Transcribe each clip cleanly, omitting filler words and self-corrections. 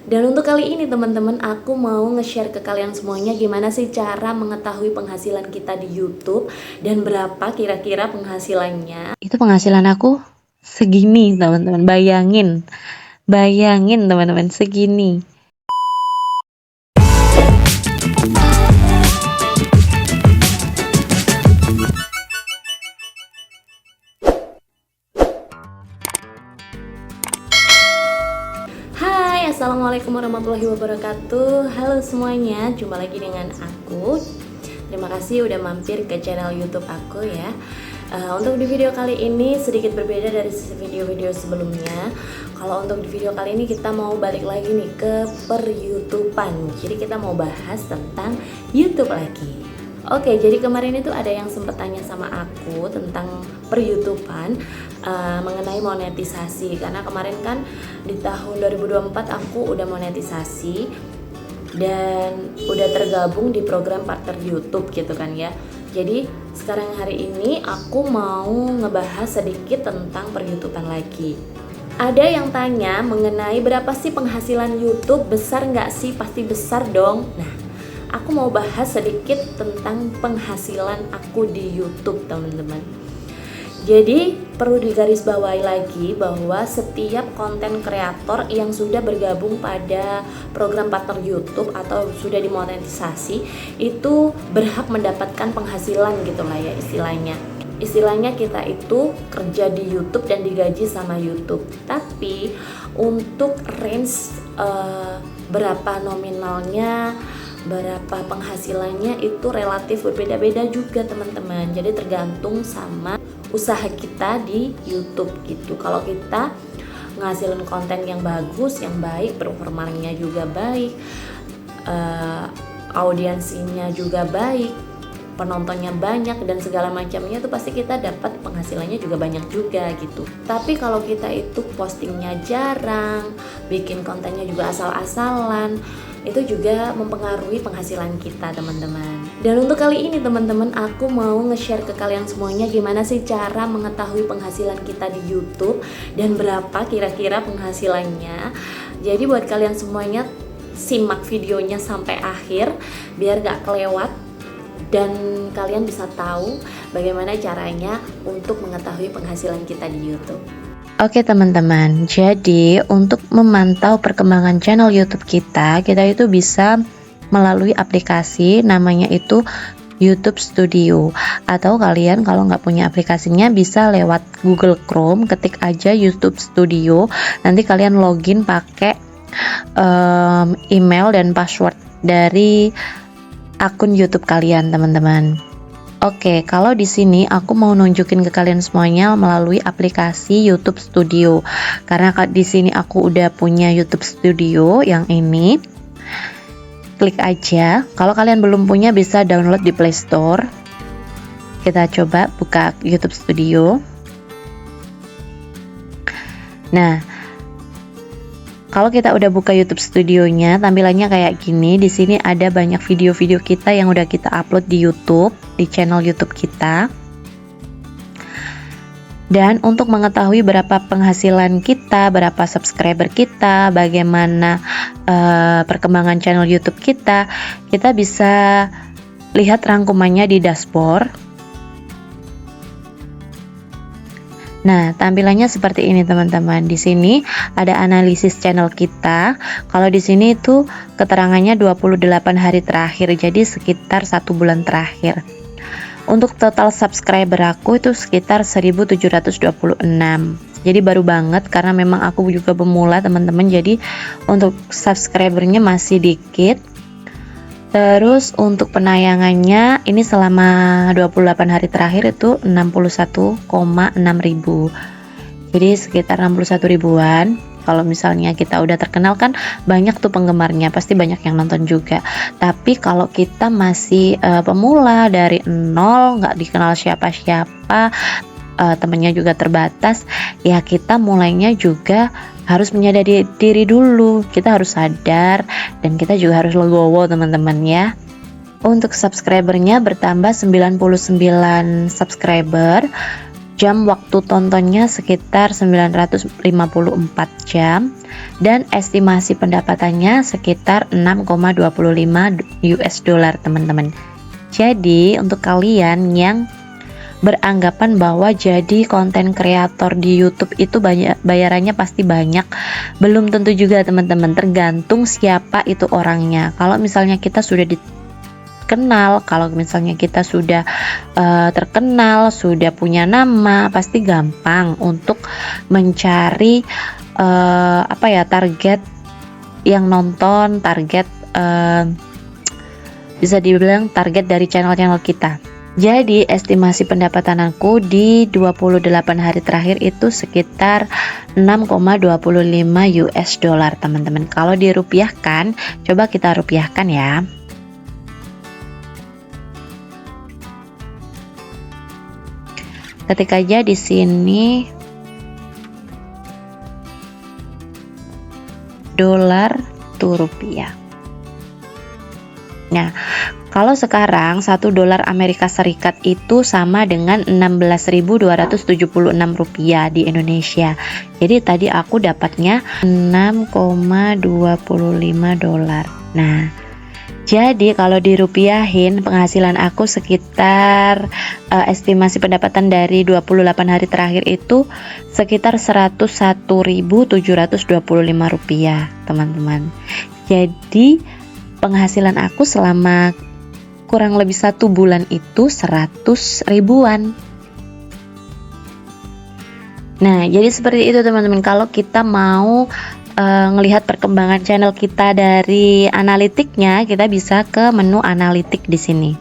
Dan untuk kali ini teman-teman, aku mau nge-share ke kalian semuanya gimana sih cara mengetahui penghasilan kita di YouTube dan berapa kira-kira penghasilannya. Itu penghasilan aku segini, teman-teman. Bayangin teman-teman, segini. Hai, assalamualaikum warahmatullahi wabarakatuh. Halo semuanya, jumpa lagi dengan aku. Terima kasih udah mampir ke channel YouTube aku ya. Untuk di video kali ini sedikit berbeda dari video-video sebelumnya. Kalau untuk di video kali ini kita mau balik lagi nih ke per-YouTubean. Jadi kita mau bahas tentang YouTube lagi. Oke, jadi kemarin itu ada yang sempat tanya sama aku tentang per-YouTubean mengenai monetisasi. Karena kemarin kan di tahun 2024 aku udah monetisasi dan udah tergabung di program partner YouTube gitu kan ya. Jadi sekarang hari ini aku mau ngebahas sedikit tentang per-YouTubean lagi. Ada yang tanya mengenai berapa sih penghasilan YouTube, besar nggak sih? Pasti besar dong. Nah, aku mau bahas sedikit tentang penghasilan aku di YouTube teman-teman. Jadi perlu digarisbawahi lagi bahwa setiap konten kreator yang sudah bergabung pada program partner YouTube atau sudah dimonetisasi itu berhak mendapatkan penghasilan gitu lah ya istilahnya. Istilahnya kita itu kerja di YouTube dan digaji sama YouTube. Tapi untuk range berapa nominalnya, berapa penghasilannya itu relatif berbeda-beda juga teman-teman. Jadi tergantung sama usaha kita di YouTube gitu. Kalau kita ngasilin konten yang bagus, yang baik, performanya juga baik, audiensinya juga baik, penontonnya banyak dan segala macamnya tuh pasti kita dapat penghasilannya juga banyak juga gitu. Tapi kalau kita itu postingnya jarang, bikin kontennya juga asal-asalan, itu juga mempengaruhi penghasilan kita teman-teman. Dan untuk kali ini teman-teman, aku mau nge-share ke kalian semuanya gimana sih cara mengetahui penghasilan kita di YouTube dan berapa kira-kira penghasilannya. Jadi buat kalian semuanya simak videonya sampai akhir biar gak kelewat dan kalian bisa tahu bagaimana caranya untuk mengetahui penghasilan kita di YouTube. Oke teman-teman, jadi untuk memantau perkembangan channel YouTube kita itu bisa melalui aplikasi namanya itu YouTube Studio. Atau kalian kalau nggak punya aplikasinya bisa lewat Google Chrome, ketik aja YouTube Studio. Nanti kalian login pakai email dan password dari akun YouTube kalian teman-teman. Oke, kalau di sini aku mau nunjukin ke kalian semuanya melalui aplikasi YouTube Studio. Karena di sini aku udah punya YouTube Studio yang ini. Klik aja. Kalau kalian belum punya bisa download di Play Store. Kita coba buka YouTube Studio. Nah, kalau kita udah buka YouTube Studionya, tampilannya kayak gini. Di sini ada banyak video-video kita yang udah kita upload di YouTube, di channel YouTube kita. Dan untuk mengetahui berapa penghasilan kita, berapa subscriber kita, bagaimana perkembangan channel YouTube kita bisa lihat rangkumannya di dashboard. Nah, tampilannya seperti ini teman-teman. Di sini ada analisis channel kita. Kalau di sini itu keterangannya 28 hari terakhir, jadi sekitar 1 bulan terakhir. Untuk total subscriber aku itu sekitar 1726. Jadi baru banget karena memang aku juga pemula teman-teman. Jadi untuk subscribernya masih dikit. Terus untuk penayangannya ini selama 28 hari terakhir itu 61,6 ribu. Jadi sekitar 61 ribuan. Kalau misalnya kita udah terkenal kan banyak tuh penggemarnya, pasti banyak yang nonton juga. Tapi kalau kita masih pemula dari nol, nggak dikenal siapa-siapa, temennya juga terbatas, ya kita mulainya juga harus menyadari diri dulu. Kita harus sadar dan kita juga harus legowo teman-teman ya. Untuk subscribernya bertambah 99 subscriber Jam waktu tontonnya sekitar 954 jam dan estimasi pendapatannya sekitar 6,25 US dollar teman-teman. Jadi untuk kalian yang beranggapan bahwa jadi konten kreator di YouTube itu banyak bayarannya pasti banyak, belum tentu juga teman-teman, tergantung siapa itu orangnya. Kalau misalnya kita sudah kenal, kalau misalnya kita sudah terkenal, sudah punya nama, pasti gampang untuk mencari target yang nonton, target bisa dibilang target dari channel-channel kita. Jadi estimasi pendapatan aku di 28 hari terakhir itu sekitar 6,25 US dollar teman-teman. Kalau dirupiahkan, coba kita rupiahkan ya. Ketik aja di sini dolar to rupiah. Nah, kalau sekarang 1 dolar Amerika Serikat itu sama dengan 16.276 rupiah di Indonesia. Jadi tadi aku dapatnya 6,25 dolar. Nah, jadi kalau dirupiahin penghasilan aku sekitar estimasi pendapatan dari 28 hari terakhir itu sekitar 101.725 rupiah teman-teman. Jadi penghasilan aku selama kurang lebih 1 bulan itu 100 ribuan. Nah jadi seperti itu teman-teman. Kalau kita mau ngelihat perkembangan channel kita dari analitiknya, kita bisa ke menu analitik di sini.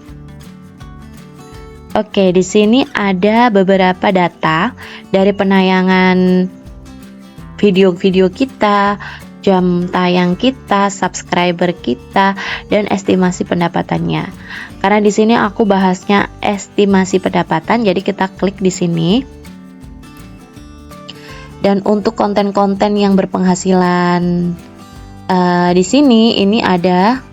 Oke, di sini ada beberapa data dari penayangan video-video kita, jam tayang kita, subscriber kita, dan estimasi pendapatannya. Karena di sini aku bahasnya estimasi pendapatan, jadi kita klik di sini. Dan untuk konten-konten yang berpenghasilan di sini ini ada.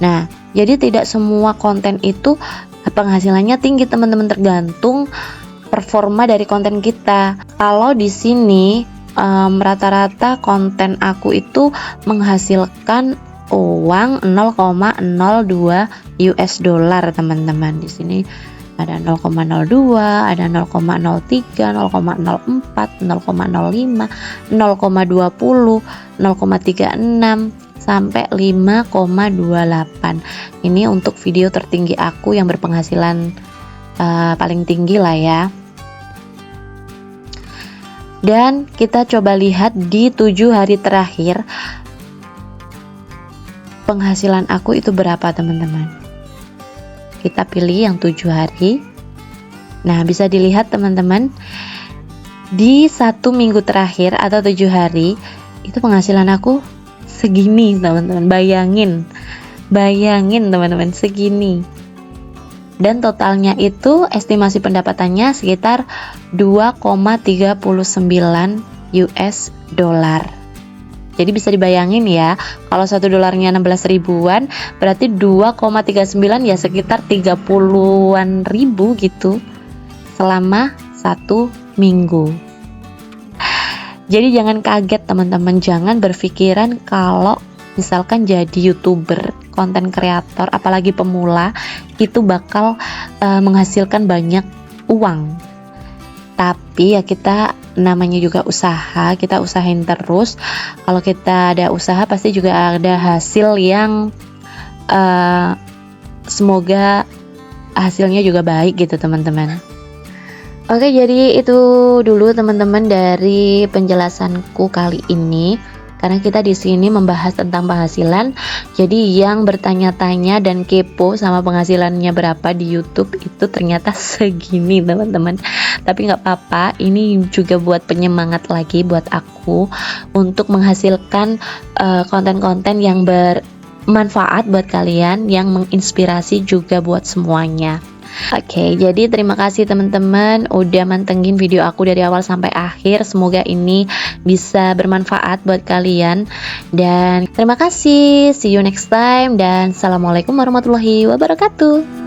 Nah, jadi tidak semua konten itu penghasilannya tinggi teman-teman, tergantung performa dari konten kita. Kalau di sini rata-rata konten aku itu menghasilkan uang 0,02 US dollar teman-teman. Di sini ada 0,02, ada 0,03, 0,04, 0,05, 0,20, 0,36 sampai 5,28. Ini untuk video tertinggi aku yang berpenghasilan paling tinggi lah ya. Dan kita coba lihat di 7 hari terakhir penghasilan aku itu berapa teman-teman. Kita pilih yang 7 hari. Nah, bisa dilihat teman-teman, di 1 minggu terakhir atau 7 hari itu penghasilan aku segini teman-teman. Bayangin teman-teman, segini. Dan totalnya itu estimasi pendapatannya sekitar 2,39 US dollar. Jadi bisa dibayangin ya, kalau 1 dolarnya 16 ribuan, berarti 2,39 ya sekitar 30-an ribu gitu selama 1 minggu. Jadi jangan kaget teman-teman, jangan berpikiran kalau misalkan jadi YouTuber, konten kreator, apalagi pemula, itu bakal menghasilkan banyak uang. Tapi ya kita namanya juga usaha, kita usahain terus. Kalau kita ada usaha pasti juga ada hasil yang semoga hasilnya juga baik gitu teman-teman. Oke, jadi itu dulu teman-teman dari penjelasanku kali ini. Karena kita di sini membahas tentang penghasilan. Jadi yang bertanya-tanya dan kepo sama penghasilannya berapa di YouTube itu ternyata segini teman-teman. Tapi nggak apa-apa, ini juga buat penyemangat lagi buat aku untuk menghasilkan konten-konten yang bermanfaat buat kalian, yang menginspirasi juga buat semuanya. Oke, jadi terima kasih teman-teman udah mantengin video aku dari awal sampai akhir. Semoga ini bisa bermanfaat buat kalian. Dan terima kasih, see you next time, dan assalamualaikum warahmatullahi wabarakatuh.